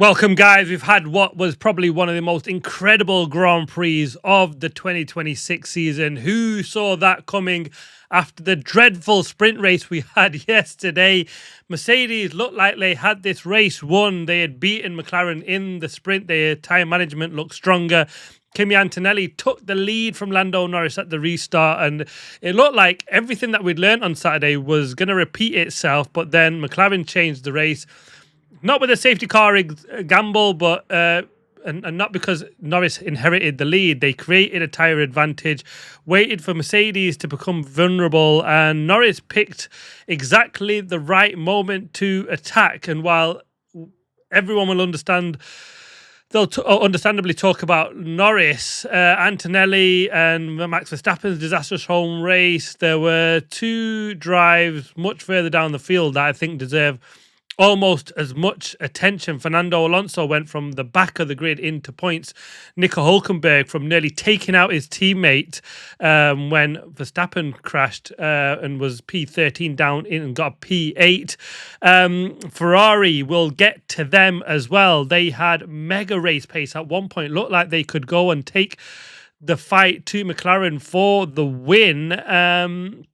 Welcome, guys. We've had what was probably one of the most incredible Grand Prix of the 2026 season. Who saw that coming after the dreadful sprint race we had yesterday? Mercedes looked like they had this race won. They had beaten McLaren in the sprint. Their tyre management looked stronger. Kimi Antonelli took the lead from Lando Norris at the restart, and it looked like everything that we'd learned on Saturday was going to repeat itself, but then McLaren changed the race. Not with a safety car gamble, but and not because Norris inherited the lead. They created a tyre advantage, waited for Mercedes to become vulnerable, and Norris picked exactly the right moment to attack. And while everyone will understand, they'll understandably talk about Norris, Antonelli, and Max Verstappen's disastrous home race. There were two drives much further down the field that I think deserve almost as much attention. Fernando Alonso went from the back of the grid into points. Nico Hülkenberg from nearly taking out his teammate when Verstappen crashed and was P13 down in and got P8. Ferrari, will get to them as well. They had mega race pace at one point. Looked like they could go and take the fight to McLaren for the win.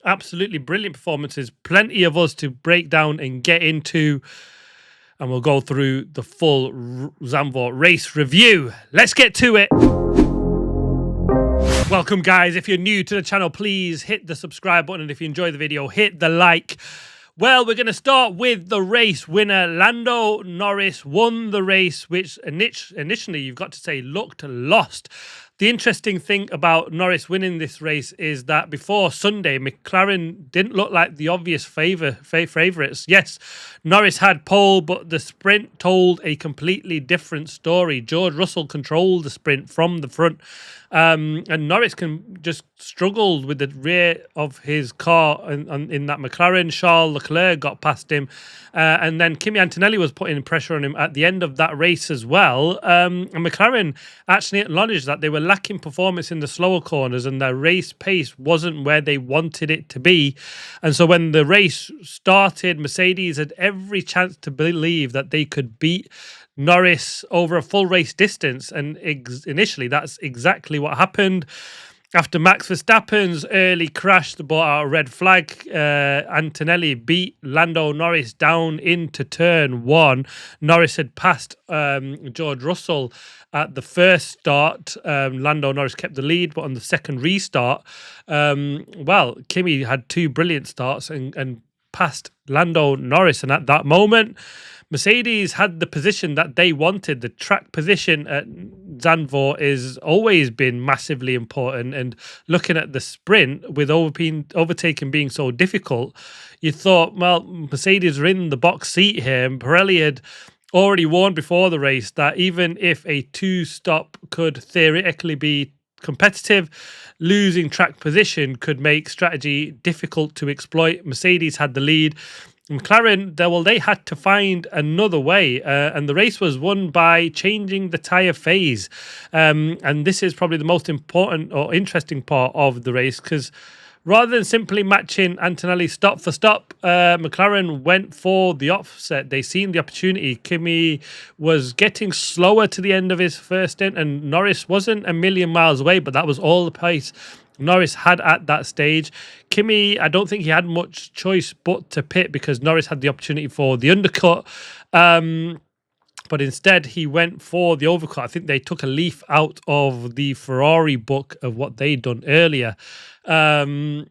Absolutely brilliant performances. Plenty of us to break down and get into, and we'll go through the full Zandvoort race review. Let's get to it. Welcome, guys. If you're new to the channel, please hit the subscribe button, and if you enjoy the video, hit the like. Well, we're going to start with the race winner. Lando Norris won the race, which initially, you've got to say, looked lost. The interesting thing about Norris winning this race is that before Sunday, McLaren didn't look like the obvious favourites. Yes, Norris had pole, but the sprint told a completely different story. George Russell controlled the sprint from the front, and Norris just struggled with the rear of his car in that McLaren. Charles Leclerc got past him, and then Kimi Antonelli was putting pressure on him at the end of that race as well. And McLaren actually acknowledged that they were lacking performance in the slower corners and their race pace wasn't where they wanted it to be. And so when the race started, Mercedes had every chance to believe that they could beat Norris over a full race distance. And initially, that's exactly what happened. After Max Verstappen's early crash that brought out a red flag, Antonelli beat Lando Norris down into turn one. Norris had passed George Russell at the first start. Lando Norris kept the lead, but on the second restart, Kimi had two brilliant starts and passed Lando Norris. And at that moment, Mercedes had the position that they wanted. The track position at Zandvoort has always been massively important. And looking at the sprint, with overtaking being so difficult, you thought, well, Mercedes are in the box seat here. And Pirelli had already warned before the race that even if a two-stop could theoretically be competitive, losing track position could make strategy difficult to exploit. Mercedes had the lead. McLaren, they had to find another way, and the race was won by changing the tyre phase. And this is probably the most important or interesting part of the race, because rather than simply matching Antonelli stop for stop, McLaren went for the offset. They seen the opportunity. Kimi was getting slower to the end of his first stint, and Norris wasn't a million miles away, but that was all the pace Norris had at that stage. Kimi, I don't think he had much choice but to pit because Norris had the opportunity for the undercut. But instead, he went for the overcut. I think they took a leaf out of the Ferrari book of what they'd done earlier. And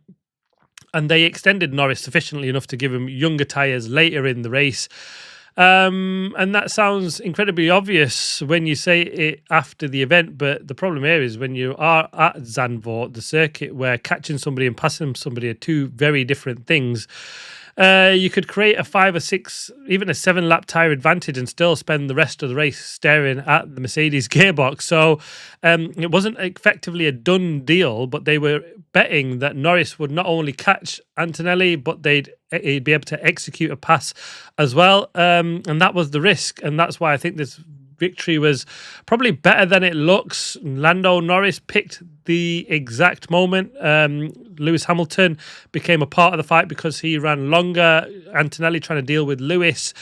they extended Norris sufficiently enough to give him younger tyres later in the race. And that sounds incredibly obvious when you say it after the event, but the problem here is when you are at Zandvoort, the circuit where catching somebody and passing somebody are two very different things. You could create a 5 or 6, even a 7-lap tyre advantage and still spend the rest of the race staring at the Mercedes gearbox. So it wasn't effectively a done deal, but they were betting that Norris would not only catch Antonelli, but he'd be able to execute a pass as well. And that was the risk. And that's why I think this victory was probably better than it looks. Lando Norris picked the exact moment. Lewis Hamilton became a part of the fight because he ran longer. Antonelli trying to deal with Lewis.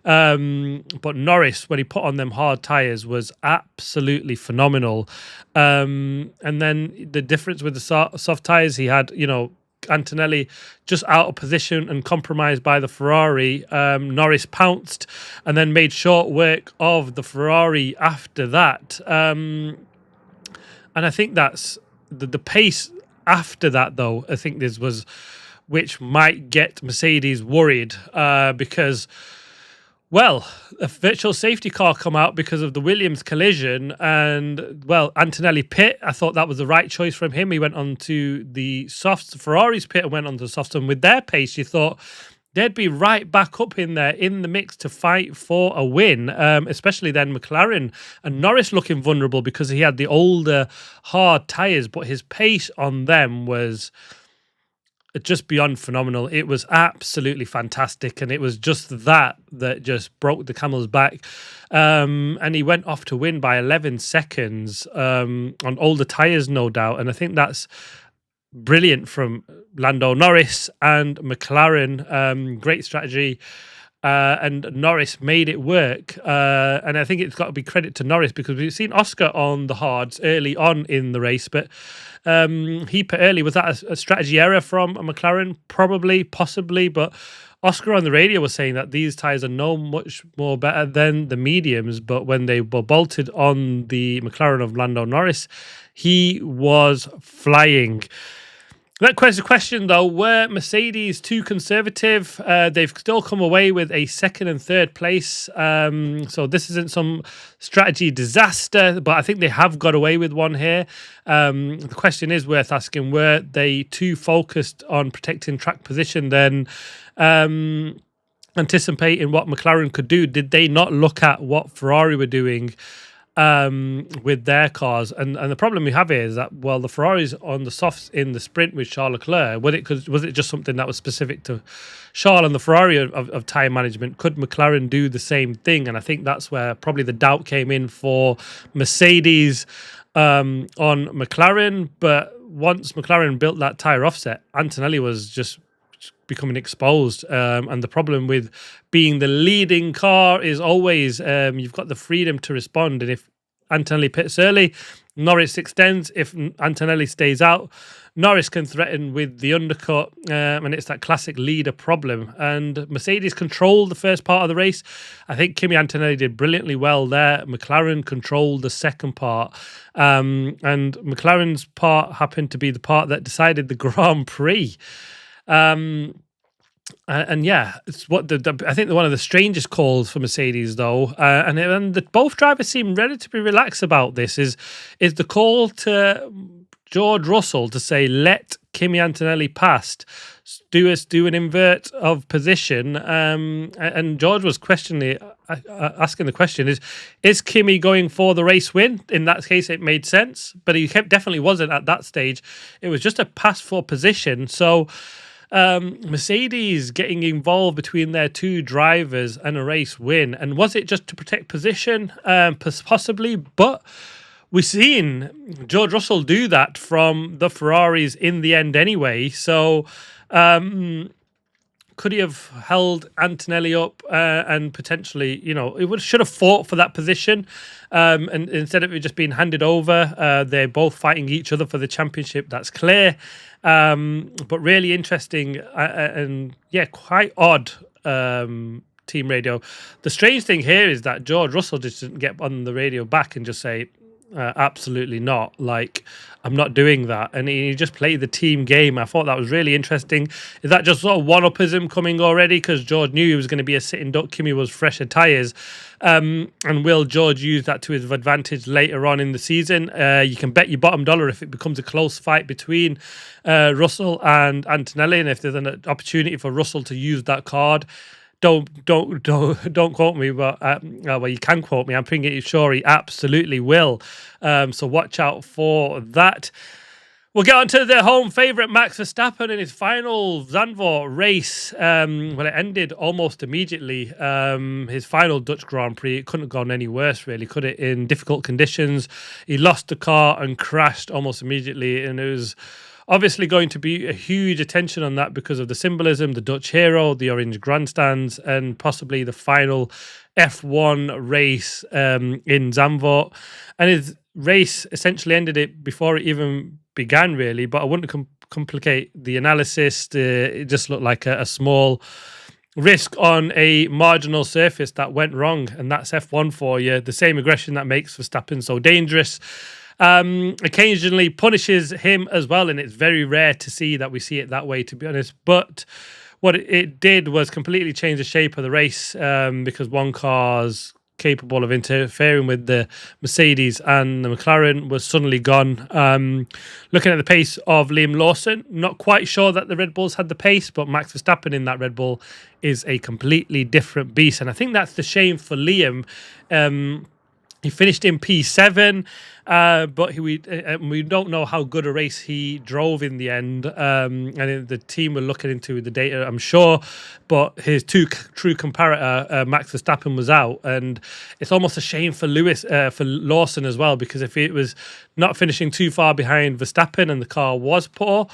But Norris, when he put on them hard tyres, was absolutely phenomenal. And then the difference with the soft tyres, he had, Antonelli just out of position and compromised by the Ferrari. Norris pounced and then made short work of the Ferrari after that. And I think that's the pace after that, though. I think this was which might get Mercedes worried because, well, a virtual safety car come out because of the Williams collision, and, well, Antonelli pit. I thought that was the right choice from him. He went on to the softs, Ferrari's pit, and went on to the softs, and with their pace, you thought they'd be right back up in there in the mix to fight for a win, especially then McLaren and Norris looking vulnerable because he had the older, hard tyres, but his pace on them was just beyond phenomenal. It was absolutely fantastic, and it was just that just broke the camel's back. And he went off to win by 11 seconds on older tyres, no doubt. And I think that's brilliant from Lando Norris and McLaren. Great strategy. And Norris made it work. And I think it's got to be credit to Norris because we've seen Oscar on the hards early on in the race, but he put early. Was that a strategy error from a McLaren? Probably, possibly, but Oscar on the radio was saying that these tyres are no much more better than the mediums, but when they were bolted on the McLaren of Lando Norris, he was flying. That question, though, were Mercedes too conservative? They've still come away with a second and third place. So this isn't some strategy disaster, but I think they have got away with one here. The question is worth asking, were they too focused on protecting track position then anticipating what McLaren could do? Did they not look at what Ferrari were doing with their cars? And the problem we have here is that, well, the Ferraris on the softs in the sprint with Charles Leclerc, was it just something that was specific to Charles and the Ferrari of tyre management? Could McLaren do the same thing? And I think that's where probably the doubt came in for Mercedes on McLaren. But once McLaren built that tyre offset, Antonelli was just becoming exposed, and the problem with being the leading car is always you've got the freedom to respond, and if Antonelli pits early, Norris extends. If Antonelli stays out, Norris can threaten with the undercut, and it's that classic leader problem. And Mercedes controlled the first part of the race. I think Kimi Antonelli did brilliantly well there. McLaren controlled the second part, and McLaren's part happened to be the part that decided the Grand Prix. And yeah, it's what I think one of the strangest calls for Mercedes, though, and both drivers seem relatively relaxed about this. Is the call to George Russell to say let Kimi Antonelli past, do an invert of position, and George was asking the question: is Kimi going for the race win? In that case, it made sense, but he definitely wasn't at that stage. It was just a pass for position, so. Mercedes getting involved between their two drivers and a race win. And was it just to protect position? Possibly, but we've seen George Russell do that from the Ferraris in the end anyway. So could he have held Antonelli up and potentially, it should have fought for that position, and instead of it just being handed over, they're both fighting each other for the championship. That's clear, but really interesting and yeah, quite odd. Team radio. The strange thing here is that George Russell just didn't get on the radio back and just say, absolutely not. Like, I'm not doing that. And he just played the team game. I thought that was really interesting. Is that just sort of one-upism coming already? Because George knew he was going to be a sitting duck. Kimi was fresher tyres. And will George use that to his advantage later on in the season? You can bet your bottom dollar if it becomes a close fight between Russell and Antonelli, and if there's an opportunity for Russell to use that card. Don't quote me, but well, you can quote me. I'm pretty sure he absolutely will. So watch out for that. We'll get on to the home favourite, Max Verstappen, in his final Zandvoort race. Well, it ended almost immediately. His final Dutch Grand Prix, it couldn't have gone any worse, really, could it? In difficult conditions, he lost the car and crashed almost immediately, and it was Obviously going to be a huge attention on that because of the symbolism, the Dutch hero, the orange grandstands, and possibly the final F1 race in Zandvoort. And his race essentially ended it before it even began, really. But I wouldn't complicate the analysis. It just looked like a small risk on a marginal surface that went wrong, and that's F1 for you. The same aggression that makes Verstappen so dangerous occasionally punishes him as well, and it's very rare to see that we see it that way, to be honest. But what it did was completely change the shape of the race, because one car's capable of interfering with the Mercedes and the McLaren was suddenly gone. Looking at the pace of Liam Lawson, not quite sure that the Red Bulls had the pace, but Max Verstappen in that Red Bull is a completely different beast. And I think that's the shame for Liam. He finished in P7, but we don't know how good a race he drove in the end. And the team were looking into the data, I'm sure, but his true comparator, Max Verstappen, was out, and it's almost a shame for Lawson as well, because if it was not finishing too far behind Verstappen and the car was poor,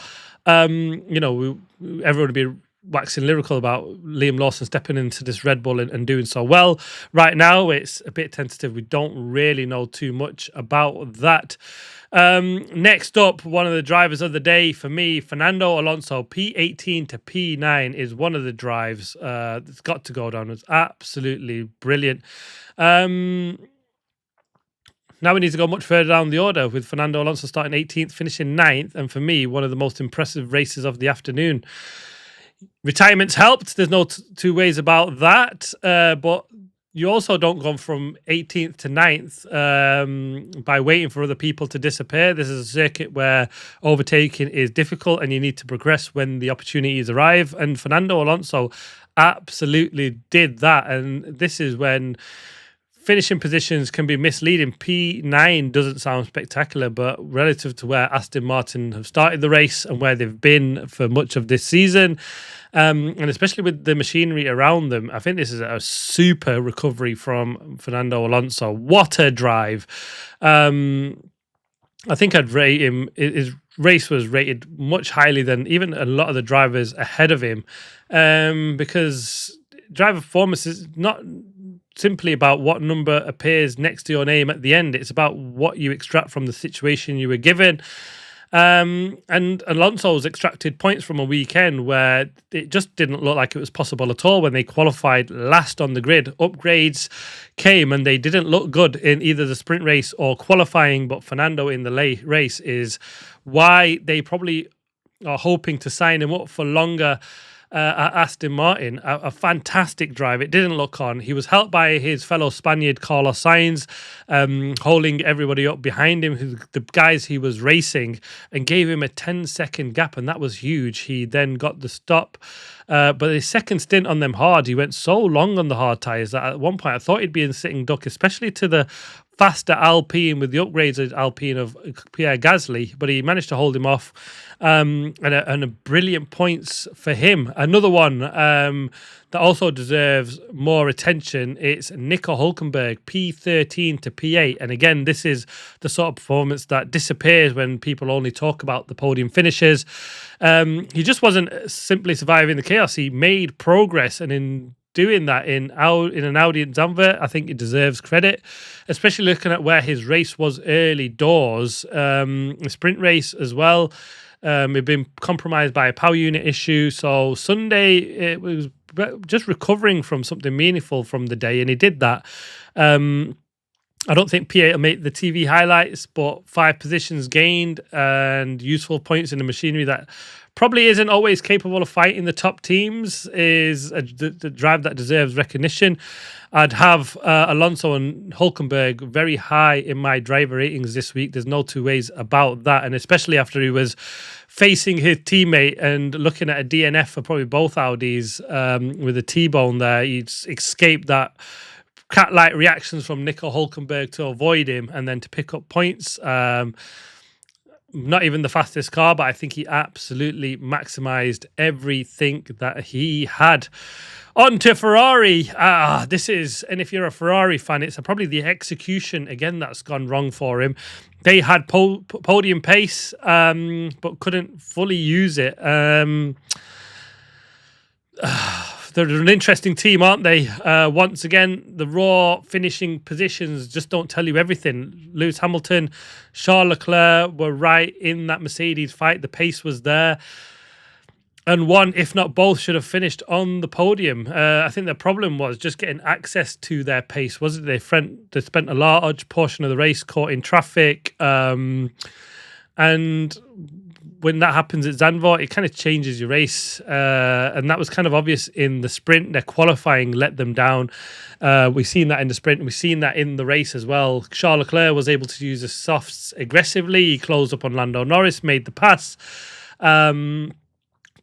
everyone would be waxing lyrical about Liam Lawson stepping into this Red Bull and doing so well. Right now, it's a bit tentative. We don't really know too much about that. Next up, one of the drivers of the day for me, Fernando Alonso, P18 to P9 is one of the drives that's got to go down. It's absolutely brilliant. Now we need to go much further down the order, with Fernando Alonso starting 18th, finishing 9th, and for me, one of the most impressive races of the afternoon. Retirement's helped. There's no two ways about that. But you also don't go from 18th to 9th by waiting for other people to disappear. This is a circuit where overtaking is difficult and you need to progress when the opportunities arrive. And Fernando Alonso absolutely did that. And this is when finishing positions can be misleading. P9 doesn't sound spectacular, but relative to where Aston Martin have started the race and where they've been for much of this season, and especially with the machinery around them, I think this is a super recovery from Fernando Alonso. What a drive. I think I'd rate him, his race was rated much highly than even a lot of the drivers ahead of him, because driver performance is not simply about what number appears next to your name at the end. It's about what you extract from the situation you were given. And Alonso's extracted points from a weekend where it just didn't look like it was possible at all when they qualified last on the grid. Upgrades came and they didn't look good in either the sprint race or qualifying, but Fernando in the late race is why they probably are hoping to sign him up for longer at Aston Martin. A fantastic drive. It didn't look on. He was helped by his fellow Spaniard Carlos Sainz, holding everybody up behind him, the guys he was racing, and gave him a 10-second gap, and that was huge. He then got the stop. But his second stint on them hard, he went so long on the hard tyres that at one point I thought he'd be in sitting duck, especially to the faster Alpine with the upgrades of Alpine of Pierre Gasly, but he managed to hold him off, and a brilliant points for him. Another one that also deserves more attention, it's Nico Hülkenberg, P13 to P8, and again, this is the sort of performance that disappears when people only talk about the podium finishes. He just wasn't simply surviving the chaos, he made progress, and in doing that in an Audi in Zandvoort, I think it deserves credit, especially looking at where his race was early doors. The sprint race as well, had been compromised by a power unit issue. So Sunday, it was just recovering from something meaningful from the day, and he did that. I don't think P8 will make the TV highlights, but 5 positions gained and useful points in the machinery that probably isn't always capable of fighting the top teams is the drive that deserves recognition. I'd have Alonso and Hülkenberg very high in my driver ratings this week. There's no two ways about that. And especially after he was facing his teammate and looking at a DNF for probably both Audis with a T-bone there, he'd escaped that cat-like reactions from Nico Hülkenberg to avoid him and then to pick up points. not even the fastest car, but I think he absolutely maximized everything that he had. On to Ferrari. And if you're a Ferrari fan, it's probably the execution again that's gone wrong for him. They had podium pace, but couldn't fully use it. They're an interesting team, aren't they? Once again, the raw finishing positions just don't tell you everything. Lewis Hamilton, Charles Leclerc were right in that Mercedes fight. The pace was there. And one, if not both, should have finished on the podium. I think the problem was just getting access to their pace, wasn't it? They spent a large portion of the race caught in traffic. And when that happens at Zandvoort, it kind of changes your race. And that was kind of obvious in the sprint. Their qualifying let them down. We've seen that in the sprint. We've seen that in the race as well. Charles Leclerc was able to use the softs aggressively. He closed up on Lando Norris, made the pass.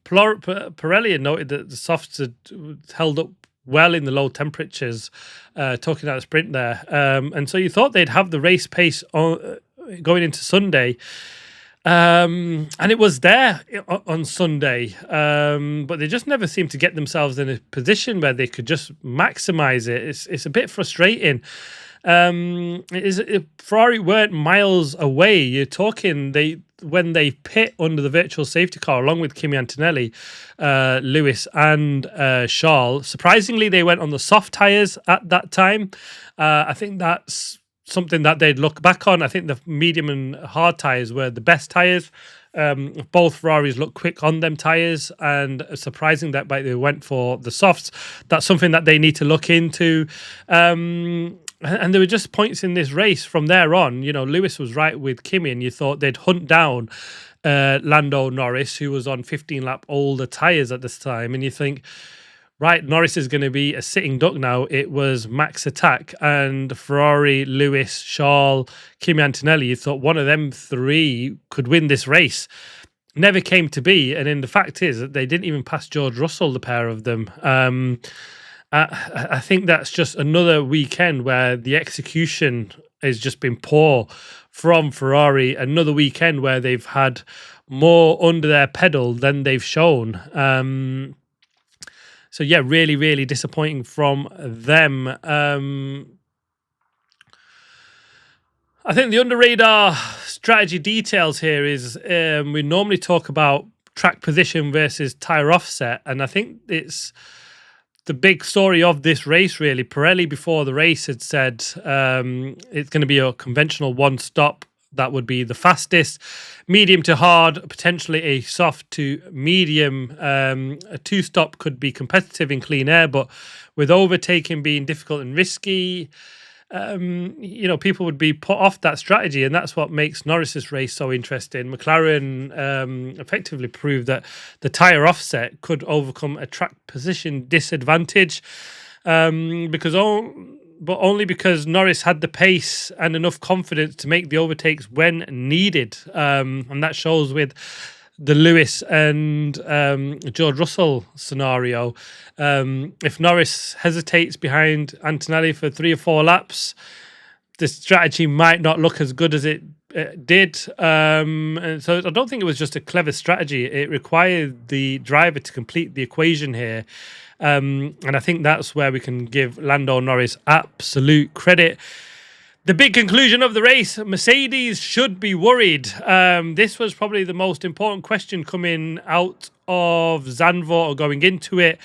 Pirelli had noted that the softs had held up well in the low temperatures, talking about the sprint there. And so you thought they'd have the race pace going into Sunday. And it was there on Sunday, but they just never seemed to get themselves in a position where they could just maximize it. It's a bit frustrating. Ferrari weren't miles away. You're talking when they pit under the virtual safety car along with Kimi Antonelli, Lewis and Charles. Surprisingly, they went on the soft tyres at that time. I think that's something that they'd look back on. I think the medium and hard tyres were the best tyres. Both Ferraris looked quick on them tyres, and surprising that they went for the softs. That's something that they need to look into. And there were just points in this race from there on. You know, Lewis was right with Kimi, and you thought they'd hunt down Lando Norris, who was on 15-lap older tyres at this time. And you think, right, Norris is going to be a sitting duck now. It was max attack, and Ferrari, Lewis, Charles, Kimi Antonelli, you thought one of them three could win this race. Never came to be, and then the fact is that they didn't even pass George Russell, the pair of them. I think that's just another weekend where the execution has just been poor from Ferrari. Another weekend where they've had more under their pedal than they've shown. So yeah, really, really disappointing from them. I think the under-radar strategy details here is we normally talk about track position versus tyre offset, and I think it's the big story of this race, really. Pirelli, before the race, had said it's going to be a conventional one-stop. That would be the fastest, medium to hard, potentially a soft to medium. A two-stop could be competitive in clean air, but with overtaking being difficult and risky, people would be put off that strategy, and that's what makes Norris's race so interesting. McLaren effectively proved that the tyre offset could overcome a track position disadvantage, but only because Norris had the pace and enough confidence to make the overtakes when needed. And that shows with the Lewis and George Russell scenario. If Norris hesitates behind Antonelli for 3 or 4 laps, the strategy might not look as good as it did. And so I don't think it was just a clever strategy. It required the driver to complete the equation here. And I think that's where we can give Lando Norris absolute credit. The big conclusion of the race, Mercedes should be worried. This was probably the most important question coming out of Zandvoort or going into it.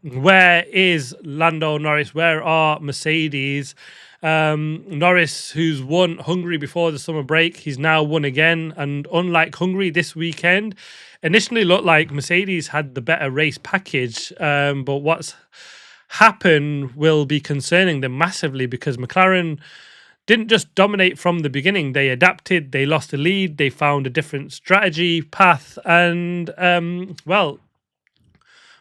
Where is Lando Norris? Where are Mercedes? Norris, who's won Hungary before the summer break, he's now won again. And unlike Hungary this weekend, initially looked like Mercedes had the better race package. But what's happened will be concerning them massively, because McLaren didn't just dominate from the beginning. They adapted, they lost the lead, they found a different strategy path. And,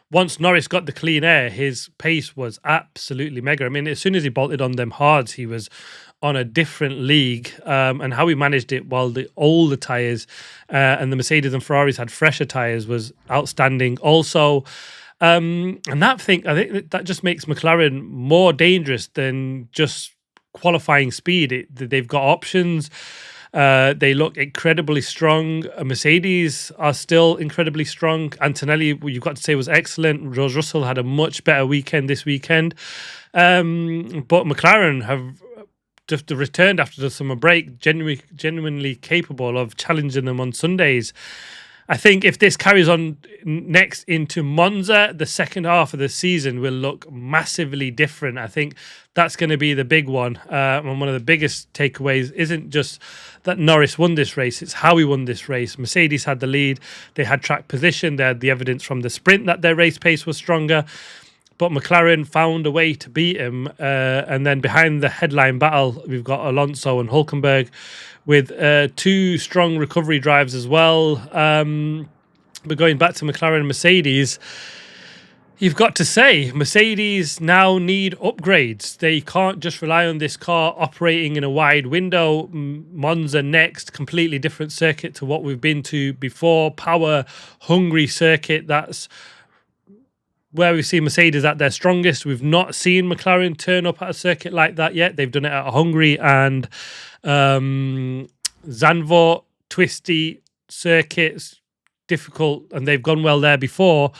once Norris got the clean air, his pace was absolutely mega. I mean, as soon as he bolted on them hards, he was on a different league. And how he managed it while the older tyres and the Mercedes and Ferraris had fresher tyres was outstanding also. And I think that just makes McLaren more dangerous than just qualifying speed. They've got options. They look incredibly strong. Mercedes are still incredibly strong. Antonelli, you've got to say, was excellent. George Russell had a much better weekend this weekend. But McLaren have just returned after the summer break, genuinely capable of challenging them on Sundays. I think if this carries on next into Monza, the second half of the season will look massively different. I think that's going to be the big one. And one of the biggest takeaways isn't just that Norris won this race, it's how he won this race. Mercedes had the lead, they had track position, they had the evidence from the sprint that their race pace was stronger. But McLaren found a way to beat him. And then behind the headline battle, we've got Alonso and Hülkenberg with two strong recovery drives as well. But going back to McLaren and Mercedes, you've got to say, Mercedes now need upgrades. They can't just rely on this car operating in a wide window. Monza next, completely different circuit to what we've been to before. Power-hungry circuit, that's where we've seen Mercedes at their strongest. We've not seen McLaren turn up at a circuit like that yet. They've done it at Hungary and Zandvoort, twisty circuits, difficult, and they've gone well there before.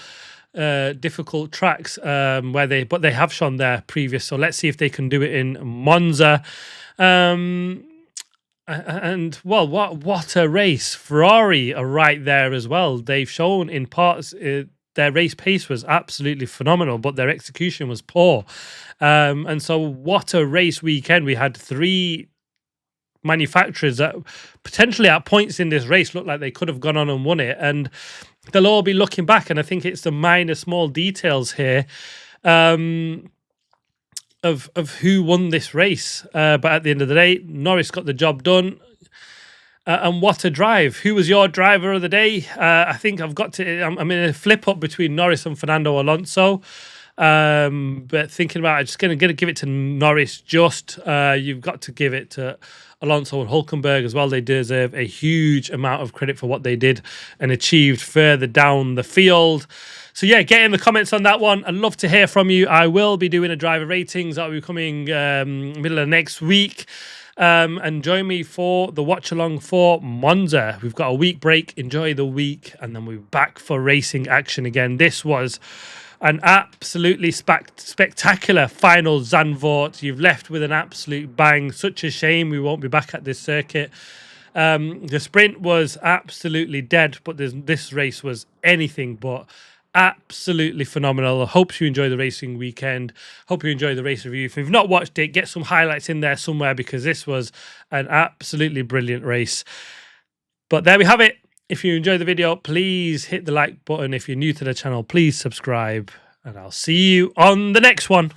Difficult tracks but they have shone there previous. So let's see if they can do it in Monza. And well, what a race! Ferrari are right there as well. They've shown in parts. Their race pace was absolutely phenomenal, but their execution was poor. And so what a race weekend. We had three manufacturers that potentially at points in this race looked like they could have gone on and won it. And they'll all be looking back, and I think it's the minor small details here of who won this race. But at the end of the day, Norris got the job done. And what a drive. Who was your driver of the day? I think I'm in a flip up between Norris and Fernando Alonso. But thinking about it, I'm just going to give it to Norris just. You've got to give it to Alonso and Hülkenberg as well. They deserve a huge amount of credit for what they did and achieved further down the field. So yeah, get in the comments on that one. I'd love to hear from you. I will be doing a driver ratings. That will be coming middle of next week. And join me for the watch along for Monza. We've got a week break. Enjoy the week, and then we're back for racing action again. This was an absolutely spectacular final Zandvoort. You've left with an absolute bang. Such a shame we won't be back at this circuit. The sprint was absolutely dead, but this race was anything but absolutely phenomenal. I hope you enjoy the racing weekend. Hope you enjoy the race review. If you've not watched it, get some highlights in there somewhere, because this was an absolutely brilliant race. But there we have it. If you enjoyed the video, please hit the like button. If you're new to the channel, please subscribe, and I'll see you on the next one.